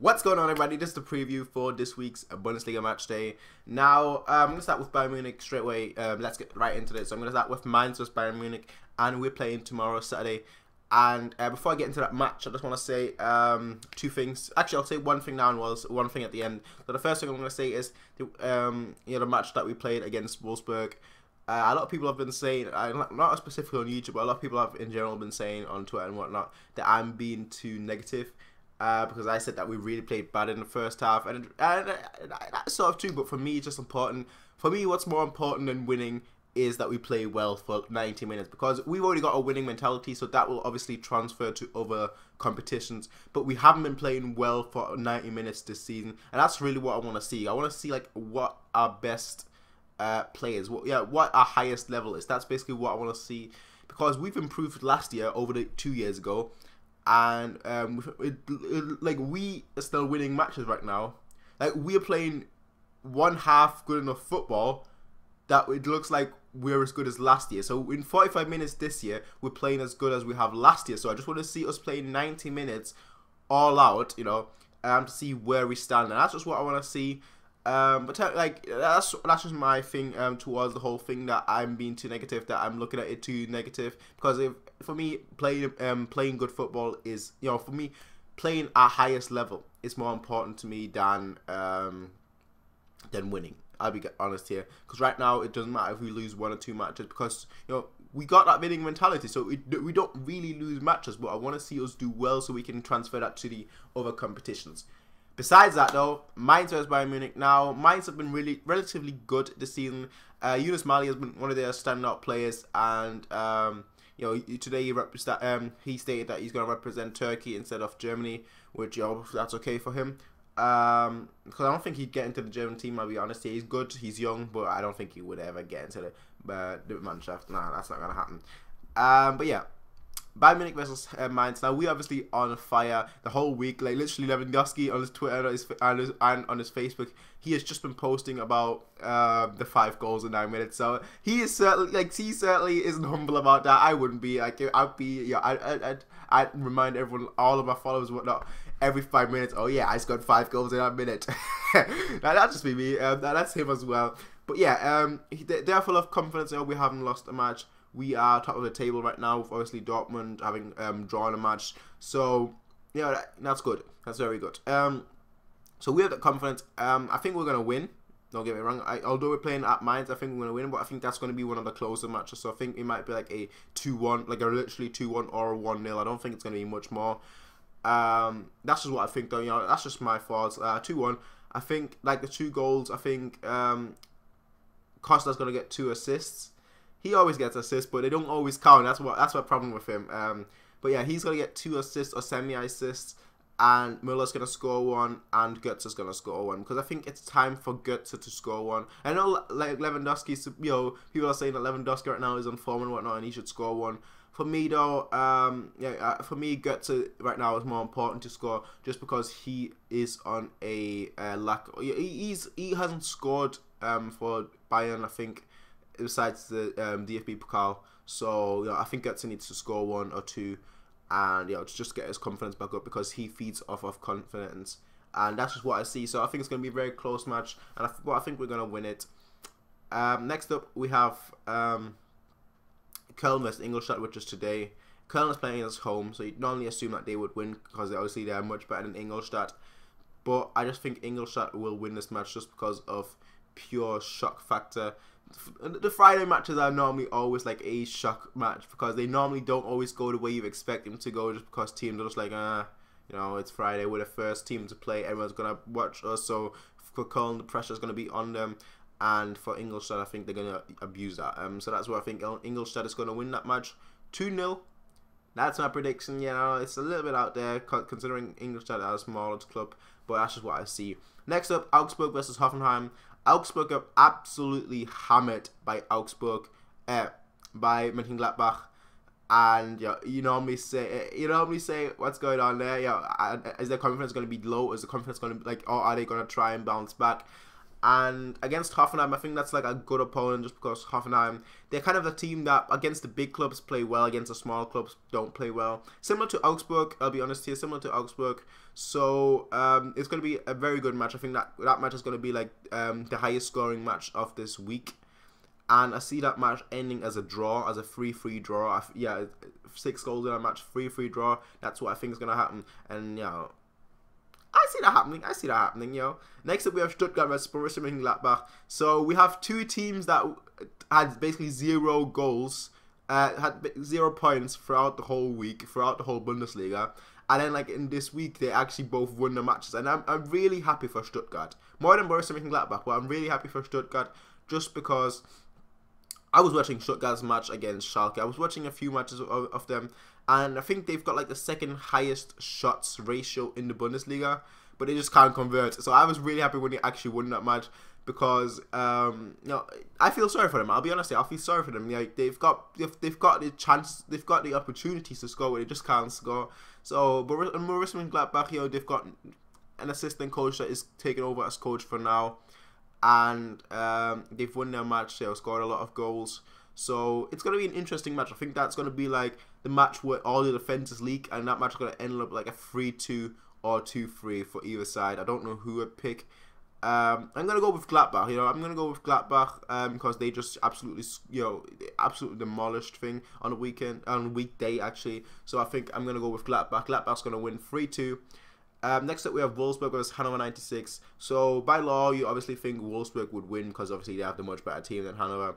What's going on, everybody? This is the preview for this week's Bundesliga match day. Now, I'm going to start with Bayern Munich straight away. Let's get right into this. So I'm going to start with Mainz versus Bayern Munich, and we're playing tomorrow, Saturday. And before I get into that match, I just want to say two things. Actually, I'll say one thing now and one thing at the end. So the first thing I'm going to say is the match that we played against Wolfsburg. A lot of people have been saying, not specifically on YouTube, but a lot of people have in general been saying on Twitter and whatnot that I'm being too negative. Because I said that we really played bad in the first half, and that's sort of true, but for me it's just important. For me, what's more important than winning is that we play well for 90 minutes, because we've already got a winning mentality, so that will obviously transfer to other competitions, but we haven't been playing well for 90 minutes this season, and that's really what I want to see. I want to see like what our best players, what our highest level is. That's basically what I want to see, because we've improved last year over the 2 years ago. And like we are still winning matches right now. Like we are playing one half good enough football that it looks like we're as good as last year. So in 45 minutes this year, we're playing as good as we have last year. So I just want to see us playing 90 minutes all out, to see where we stand. And that's just what I want to see. But like that's just my thing towards the whole thing, that I'm being too negative, that I'm looking at it too negative, because for me playing good football is, for me playing our highest level is more important to me than winning. I'll be honest here, because right now it doesn't matter if we lose 1 or 2 matches, because we got that winning mentality, so we don't really lose matches. But I want to see us do well so we can transfer that to the other competitions. Besides that, though, Mainz versus Bayern Munich. Now, Mainz have been relatively good this season. Yunus Mali has been one of their standout players, and today he stated that he's going to represent Turkey instead of Germany, which that's okay for him. Because I don't think he'd get into the German team. I'll be honest. He's good, he's young, but I don't think he would ever get into the Mannschaft. Nah, that's not going to happen. But yeah. Bayern Munich versus Mainz. Now, we obviously on fire the whole week. Like literally, Lewandowski on his Twitter and on his Facebook, he has just been posting about the 5 goals in 9 minutes. So he is certainly isn't humble about that. I wouldn't be. Like I'd be. I'd remind everyone, all of my followers, whatnot, every 5 minutes. Oh yeah, I scored 5 goals in that minute. Now, that'd just be me. That's him as well. But yeah, they're full of confidence. We haven't lost a match. We are top of the table right now, with obviously Dortmund having drawn a match. So, that's good. That's very good. So we have that confidence. I think we're going to win. Don't get me wrong. Although we're playing at Mainz, I think we're going to win. But I think that's going to be one of the closer matches. So I think it might be like a 2-1, like a literally 2-1 or a 1-0. I don't think it's going to be much more. That's just what I think, though. That's just my thoughts. 2-1. I think, like, the 2 goals, I think Costa's going to get 2 assists. He always gets assists, but they don't always count. That's my problem with him. But yeah, he's gonna get 2 assists or semi-assists, and Muller's gonna score 1, and Götze's gonna score 1. Because I think it's time for Götze to score 1. I know, like Lewandowski, people are saying that Lewandowski right now is on form and whatnot, and he should score 1. For me though, for me, Götze right now is more important to score, just because he is on a lack. He hasn't scored for Bayern, I think, besides the DFB Pokal. So I think Götze needs to score 1 or 2, and to just get his confidence back up, because he feeds off of confidence, and that's just what I see. So I think it's going to be a very close match, and I think we're going to win it. Next up we have Köln versus Ingolstadt, which is today. Köln is playing at home, so you'd normally assume that they would win, because obviously they're much better than Ingolstadt, but I just think Ingolstadt will win this match just because of pure shock factor. The Friday matches are normally always like a shock match, because they normally don't always go the way you expect them to go, just because teams are just like, it's Friday, we're the first team to play, everyone's going to watch us. So for Köln, the pressure is going to be on them, and for Ingolstadt, I think they're going to abuse that. So that's why I think Ingolstadt is going to win that match 2-0. That's my prediction. It's a little bit out there, considering Ingolstadt are a smaller club, but that's just what I see. Next up, Augsburg versus Hoffenheim. Augsburg are absolutely hammered by by Mönchengladbach, and you normally say what's going on there. Is their confidence going to be low? Is the confidence going to be like, or are they going to try and bounce back? And against Hoffenheim, I think that's like a good opponent just because Hoffenheim, they're kind of the team that against the big clubs play well, against the small clubs don't play well. Similar to Augsburg, I'll be honest here, similar to Augsburg. So it's going to be a very good match. I think that match is going to be like the highest scoring match of this week. And I see that match ending as a draw, as a 3-3 draw. Yeah, 6 goals in a match, 3-3 draw. That's what I think is going to happen. And, you know, I see that happening, you know. Next up, we have Stuttgart versus Borussia Mönchengladbach. So we have two teams that had basically 0 goals, had 0 points throughout the whole week, throughout the whole Bundesliga. And then, like, in this week, they actually both won the matches. And I'm really happy for Stuttgart. More than Borussia Mönchengladbach, but I'm really happy for Stuttgart just because I was watching Stuttgart's match against Schalke. I was watching a few matches of them, and I think they've got like the second highest shots ratio in the Bundesliga, but they just can't convert. So I was really happy when they actually won that match because you know, I feel sorry for them. I'll be honest here, I feel sorry for them. Like they've got the chance, they've got the opportunities to score, but they just can't score. So Borussia Mönchengladbach, you know, they've got an assistant coach that is taking over as coach for now. And they've won their match, they've scored a lot of goals. So it's going to be an interesting match. I think that's going to be like the match where all the defenses leak, and that match is going to end up like a 3-2 or 2-3 for either side. I don't know who I'd pick. I'm going to go with Gladbach, you know. I'm going to go with Gladbach because they just absolutely, you know, absolutely demolished thing on the weekend, on weekday actually. So I think I'm going to go with Gladbach. Gladbach's going to win 3-2. Next up, we have Wolfsburg versus Hannover 96. So, by law, you obviously think Wolfsburg would win because obviously they have the much better team than Hannover.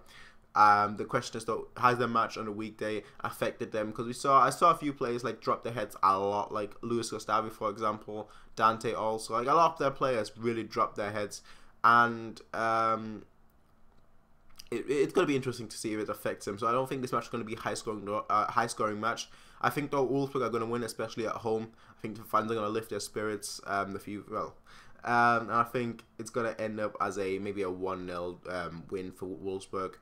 The question is, though, has their match on a weekday affected them? Because I saw a few players like drop their heads a lot, like Luis Gustavi, for example, Dante also. Like a lot of their players really dropped their heads, and it's going to be interesting to see if it affects them. So I don't think this match is going to be high scoring match. I think though Wolfsburg are going to win, especially at home. I think the fans are going to lift their spirits. And I think it's going to end up as maybe a 1-0 win for Wolfsburg.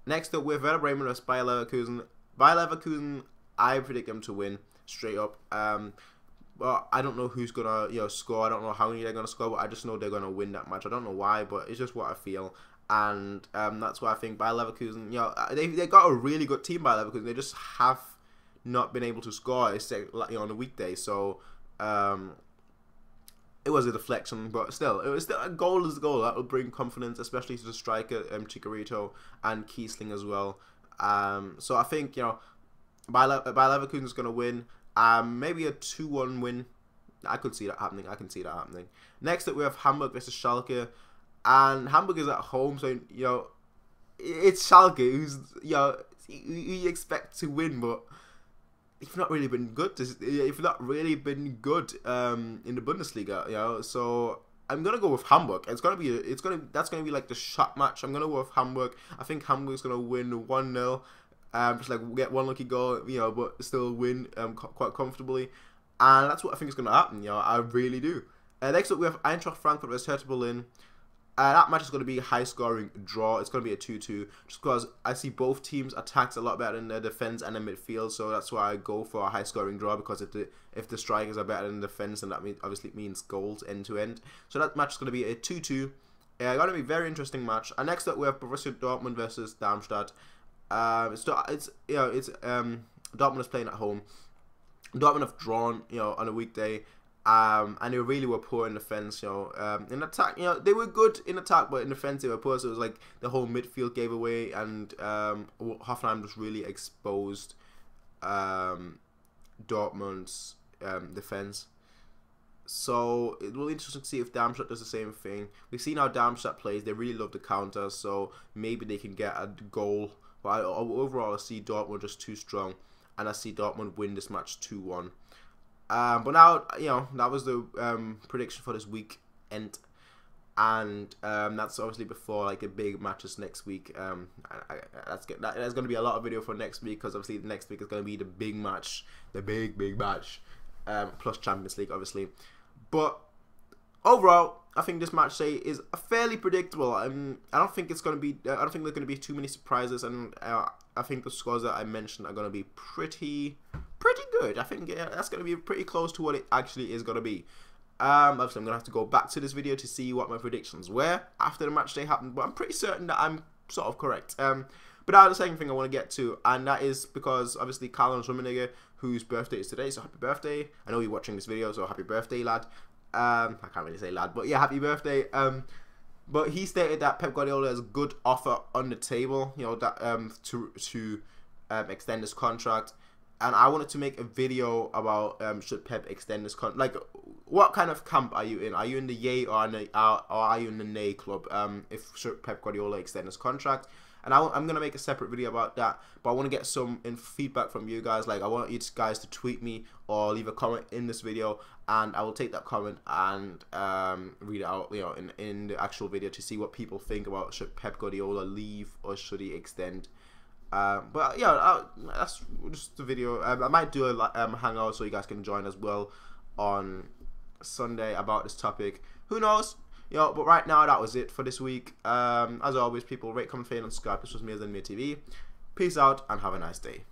Next up, we have Werder Bremen versus Bayer Leverkusen. Bayer Leverkusen, I predict them to win straight up. But I don't know who's gonna score. I don't know how many they're gonna score, but I just know they're gonna win that match. I don't know why, but it's just what I feel. And that's why I think Bayer Leverkusen, they got a really good team, Bayer Leverkusen. They just have not been able to score on a weekday. So it was a deflection, but still, it was still a goal is a goal. That will bring confidence, especially to the striker Chicharito and Kiesling as well. So I think Bayer Leverkusen is gonna win. Maybe a 2-1 win. I could see that happening. Next up, we have Hamburg versus Schalke. And Hamburg is at home, so it's Schalke who's you expect to win, but you've not really been good. In the Bundesliga, So I'm gonna go with Hamburg. That's gonna be like the shot match. I'm gonna go with Hamburg. I think Hamburg's gonna win 1-0. Just like get one lucky goal, but still win quite comfortably, and that's what I think is gonna happen. I really do. Next up, we have Eintracht Frankfurt versus Hertha Berlin. That match is going to be a high-scoring draw. It's going to be a 2-2, just because I see both teams attacked a lot better in their defense and their midfield, so that's why I go for a high-scoring draw, because if the strikers are better than the defense, then that obviously means goals end-to-end. So that match is going to be a 2-2. Going to be a very interesting match. And next up, we have Borussia Dortmund versus Darmstadt. Dortmund is playing at home. Dortmund have drawn, on a weekday. And they really were poor in defense, in attack, they were good in attack, but in defense they were poor. So it was like the whole midfield gave away, and Hoffenheim just really exposed Dortmund's defense. So it will be interesting to see if Darmstadt does the same thing. We've seen how Darmstadt plays; they really love the counter, so maybe they can get a goal. But overall, I see Dortmund just too strong, and I see Dortmund win this match 2-1. But now, that was the prediction for this weekend, and that's obviously before like the big matches next week. There's going to be a lot of video for next week, because obviously the next week is going to be the big match, big match, plus Champions League, obviously. But overall, I think this match is fairly predictable. I don't think it's going to be. I don't think there's going to be too many surprises, and I think the scores that I mentioned are going to be pretty good. I think that's going to be pretty close to what it actually is going to be. Obviously, I'm gonna have to go back to this video to see what my predictions were after the match day happened, but I'm pretty certain that I'm sort of correct. But that's the second thing I want to get to, and that is because obviously Karl-Heinz Rummenigge, whose birthday is today, so happy birthday. I know you're watching this video, so happy birthday, lad. I can't really say lad, but yeah, happy birthday. But he stated that Pep Guardiola has a good offer on the table, you know, that to extend his contract. And I wanted to make a video about should Pep extend his contract. Like, what kind of camp are you in? Are you in the yay or are you in the nay club? If should Pep Guardiola extend his contract? And I'm going to make a separate video about that. But I want to get some feedback from you guys. Like, I want you guys to tweet me or leave a comment in this video. And I will take that comment and read it out, you know, in the actual video to see what people think about should Pep Guardiola leave or should he extend. But yeah, that's just the video. I might do a hangout so you guys can join as well on Sunday about this topic. Who knows? You know, but right now that was it for this week. As always, people, rate, comment, favorite, and subscribe. This was me as MD7. Peace out and have a nice day.